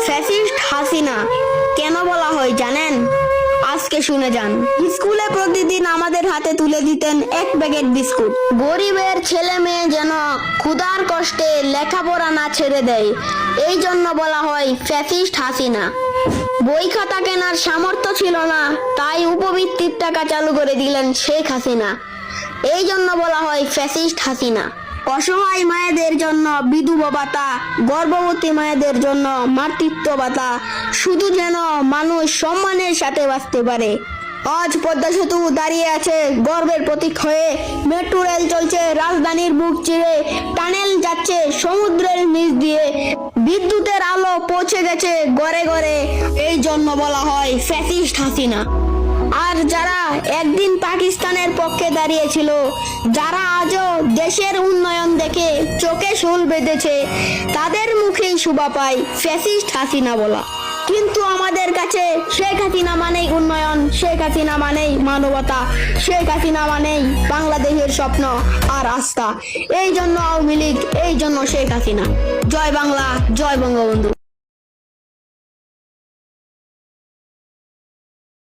Fascist Hasina কেন বলা হয় জানেন? আজকে শুনে যান। স্কুলে প্রতিদিন আমাদের হাতে তুলে দিতেন এক প্যাকেট বিস্কুট। গরিবের ছেলে মেয়ে যেন ক্ষুধার কষ্টে লেখাপড়া না ছেড়ে দেয়, এই জন্য বলা হয় ফ্যাসিস্ট হাসিনা। বই খাতা কেনার সামর্থ্য ছিল না, তাই উপবৃত্তির টাকা চালু করে দিলেন শেখ হাসিনা, এই জন্য বলা হয় ফ্যাসিস্ট হাসিনা। অসহায় মায়েদের জন্য বিধবা ভাতা, গর্ভবতী মায়েদের জন্য মাতৃত্ব ভাতা, শুধু যেন মানুষ সম্মানের সাথে বাঁচতে পারে। আজ পদ্মা সেতু দাঁড়িয়ে আছে গর্বের প্রতীক হয়ে, মেট্রো রেল চলছে রাজধানীর বুক চিরে, টানেল যাচ্ছে সমুদ্রের নিচ দিয়ে, বিদ্যুতের আলো পৌঁছে গেছে ঘরে ঘরে, এই জন্য বলা হয় ফ্যাসিস্ট হাসিনা। আর যারা একদিন পাকিস্তানের পক্ষে দাঁড়িয়েছিল, যারা আজও দেশের উন্নয়ন দেখে চোখে শুল বেঁধেছে, তাদের মুখেই শোভা পায় ফ্যাসিস্ট হাসিনা বলা। কিন্তু আমাদের কাছে শেখ হাসিনা মানেই উন্নয়ন, শেখ হাসিনা মানেই মানবতা, শেখ হাসিনা মানেই বাংলাদেশের স্বপ্ন আর আস্থা। এই জন্য আওয়ামী লীগ, এই জন্য শেখ হাসিনা। জয় বাংলা, জয় বঙ্গবন্ধু।